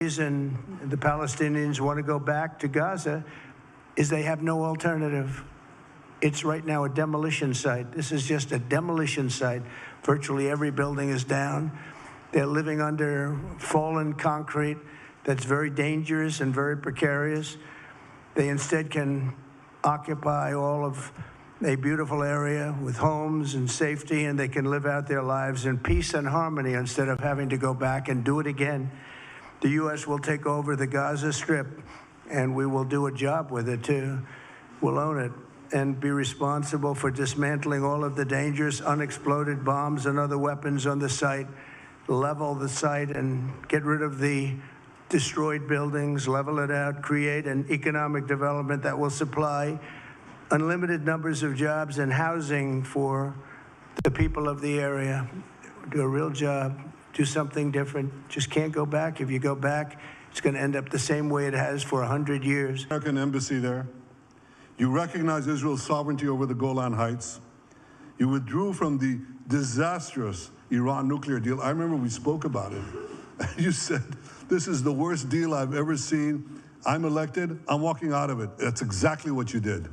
reason the Palestinians want to go back to Gaza is they have no alternative. It's right now a demolition site. This is just a demolition site. Virtually every building is down. They're living under fallen concrete that's very dangerous and very precarious. They instead can occupy all of a beautiful area with homes and safety, and they can live out their lives in peace and harmony instead of having to go back and do it again. The U.S. will take over the Gaza Strip, and we will do a job with it, too. We'll own it and be responsible for dismantling all of the dangerous unexploded bombs and other weapons on the site, level the site and get rid of the destroyed buildings, level it out, create an economic development that will supply unlimited numbers of jobs and housing for the people of the area. Do a real job. Do something different. Just can't go back. If you go back, it's going to end up the same way it has for 100 years. American embassy there. You recognize Israel's sovereignty over the Golan Heights. You withdrew from the disastrous Iran nuclear deal. I remember we spoke about it. You said, this is the worst deal I've ever seen. I'm elected. I'm walking out of it. That's exactly what you did.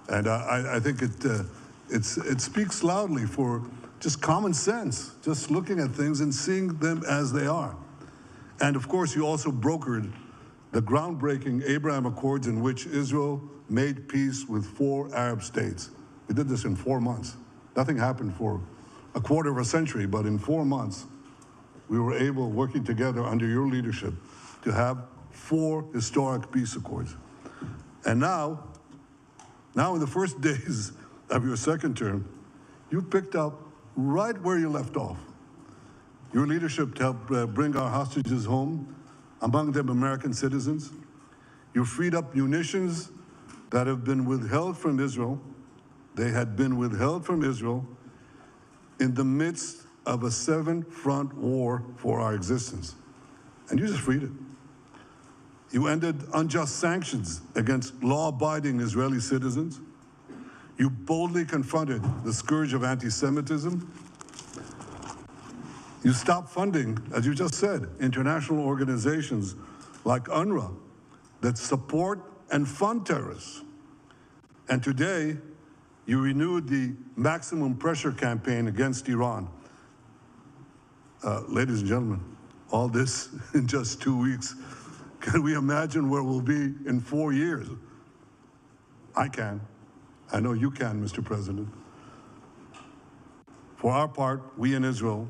And I think it speaks loudly for just common sense, just looking at things and seeing them as they are. And of course, you also brokered the groundbreaking Abraham Accords in which Israel made peace with 4 Arab states. We did this in 4 months. Nothing happened for a quarter of a century, but in 4 months, we were able, working together under your leadership, to have 4 historic peace accords. And now in the first days of your second term, you picked up right where you left off. Your leadership helped bring our hostages home, among them American citizens. You freed up munitions that have been withheld from Israel. They had been withheld from Israel in the midst of a 7-front war for our existence. And you just freed it. You ended unjust sanctions against law-abiding Israeli citizens. You boldly confronted the scourge of anti-Semitism. You stopped funding, as you just said, international organizations like UNRWA that support and fund terrorists. And today, you renewed the maximum pressure campaign against Iran. Ladies and gentlemen, all this in just 2 weeks. Can we imagine where we'll be in 4 years? I can. I know you can, Mr. President. For our part, we in Israel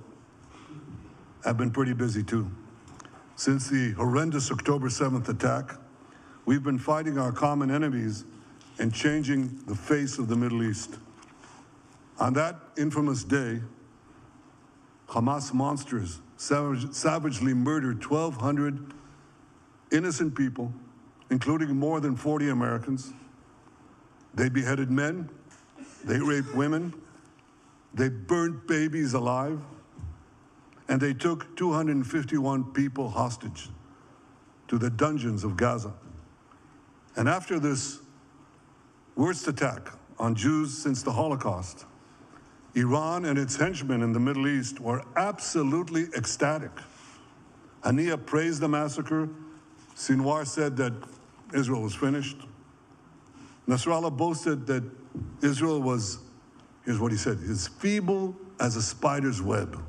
have been pretty busy too. Since the horrendous October 7th attack, we've been fighting our common enemies and changing the face of the Middle East. On that infamous day, Hamas monsters savagely murdered 1,200 innocent people, including more than 40 Americans. They beheaded men, they raped women, they burnt babies alive, and they took 251 people hostage to the dungeons of Gaza. And after this worst attack on Jews since the Holocaust, Iran and its henchmen in the Middle East were absolutely ecstatic. Haniya praised the massacre. Sinwar said that Israel was finished. Nasrallah boasted that Israel was, here's what he said, as feeble as a spider's web.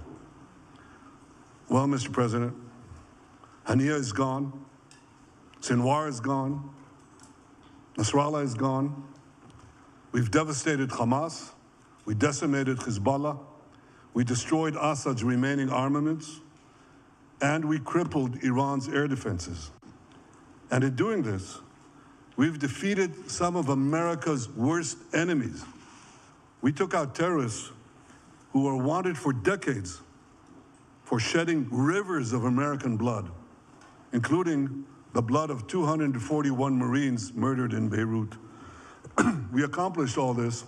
Well, Mr. President, Haniya is gone. Sinwar is gone. Nasrallah is gone. We've devastated Hamas. We decimated Hezbollah. We destroyed Assad's remaining armaments. And we crippled Iran's air defenses. And in doing this, we've defeated some of America's worst enemies. We took out terrorists who were wanted for decades for shedding rivers of American blood, including the blood of 241 Marines murdered in Beirut. We accomplished all this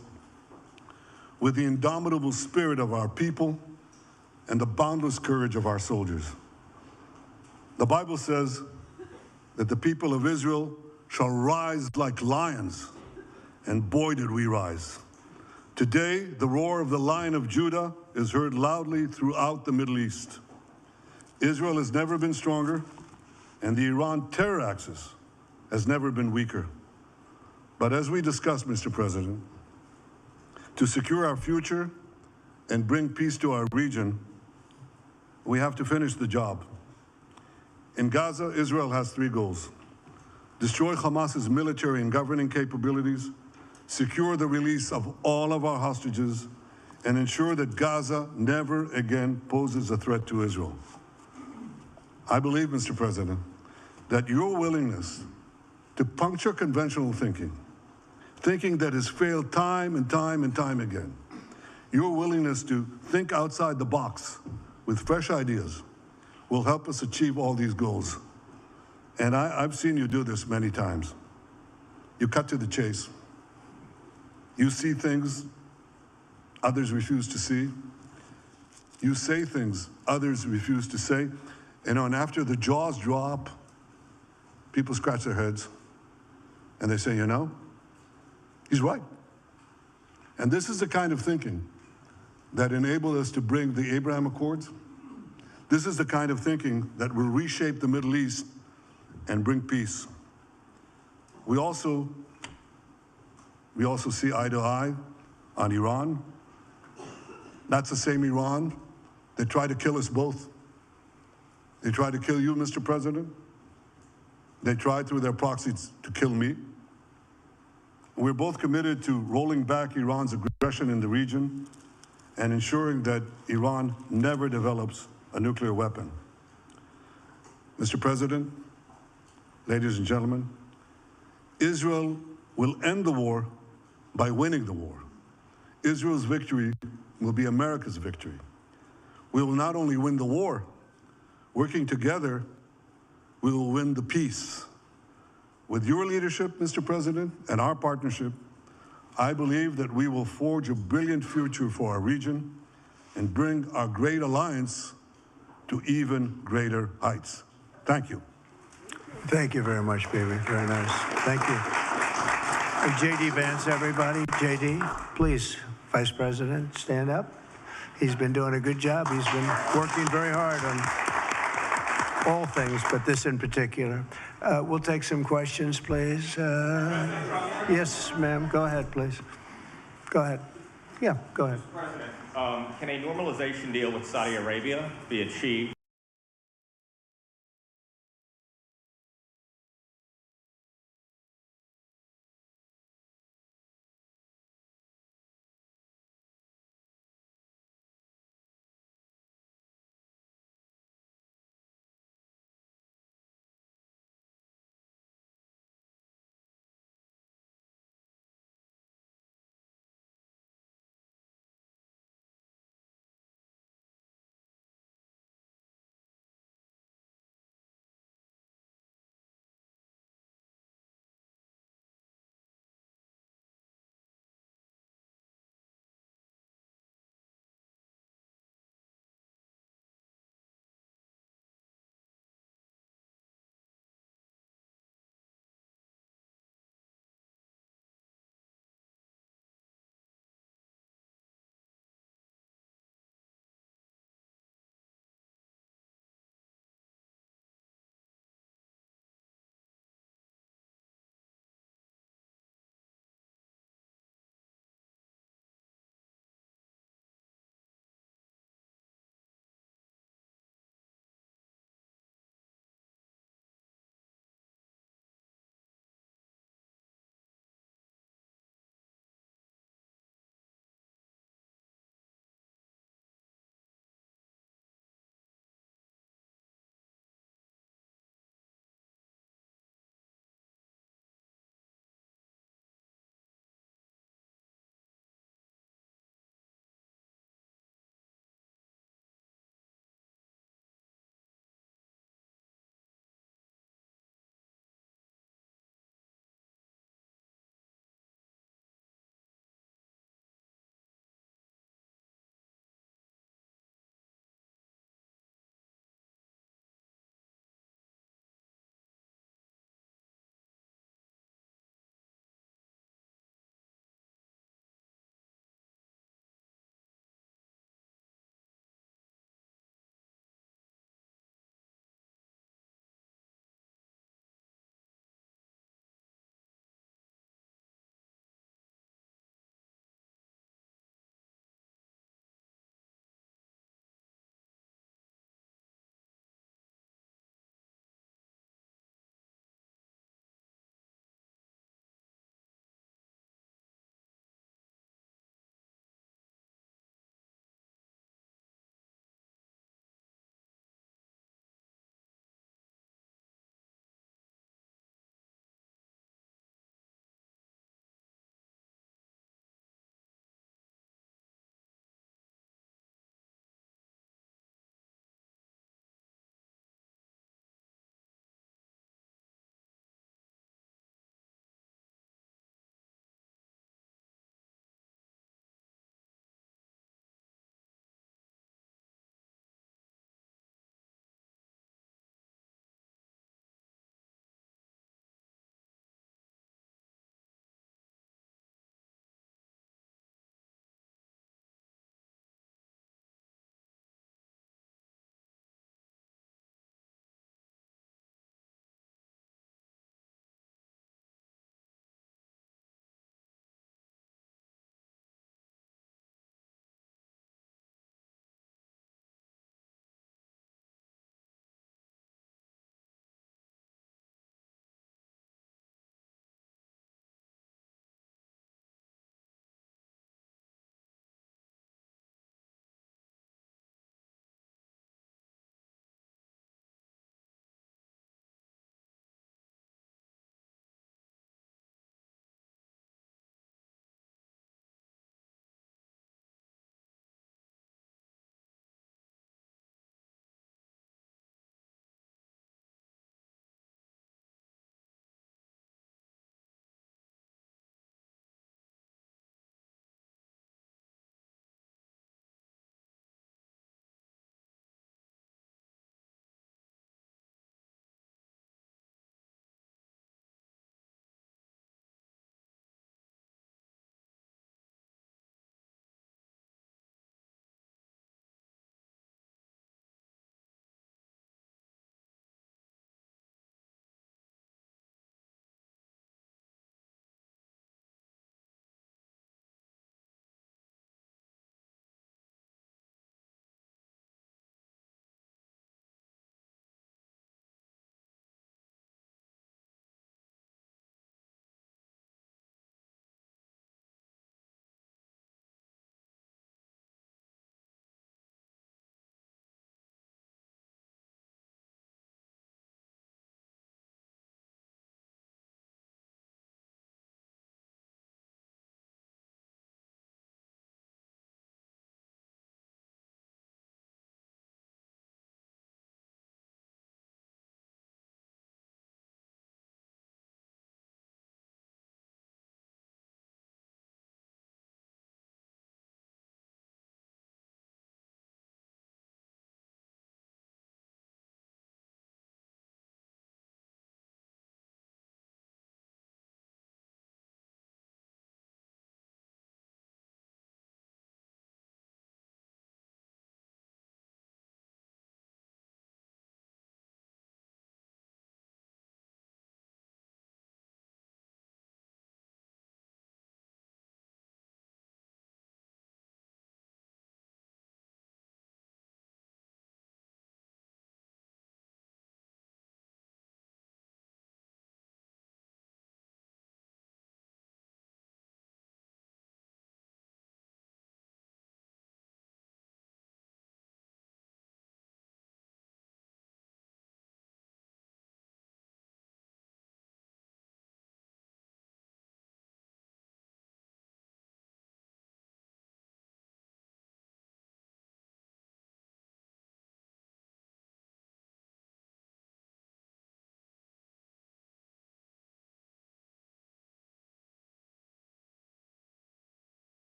with the indomitable spirit of our people and the boundless courage of our soldiers. The Bible says that the people of Israel shall rise like lions, and boy did we rise. Today, the roar of the Lion of Judah is heard loudly throughout the Middle East. Israel has never been stronger. and the Iran terror axis has never been weaker. But as we discussed, Mr. President, to secure our future and bring peace to our region, we have to finish the job. In Gaza, Israel has 3 goals: destroy Hamas's military and governing capabilities, secure the release of all of our hostages, and ensure that Gaza never again poses a threat to Israel. I believe, Mr. President, that your willingness to puncture conventional thinking that has failed time and time and time again, your willingness to think outside the box with fresh ideas will help us achieve all these goals. And I've seen you do this many times. You cut to the chase. You see things others refuse to see. You say things others refuse to say. And after the jaws drop, people scratch their heads and they say, you know, he's right. And this is the kind of thinking that enabled us to bring the Abraham Accords. This is the kind of thinking that will reshape the Middle East and bring peace. We also see eye to eye on Iran. That's the same Iran that tried to kill us both. They tried to kill you, Mr. President. They tried through their proxies to kill me. We're both committed to rolling back Iran's aggression in the region and ensuring that Iran never develops a nuclear weapon. Mr. President, ladies and gentlemen, Israel will end the war by winning the war. Israel's victory will be America's victory. We will not only win the war, working together, we will win the peace. With your leadership, Mr. President, and our partnership, I believe that we will forge a brilliant future for our region and bring our great alliance to even greater heights. Thank you. Thank you very much, baby. Very nice. Thank you. J.D. Vance, everybody. J.D., please, Vice President, stand up. He's been doing a good job. He's been working very hard on all things, but this in particular. We'll take some questions, please. Yes, ma'am. Go ahead, please. Go ahead. Yeah, go ahead. President, can a normalization deal with Saudi Arabia be achieved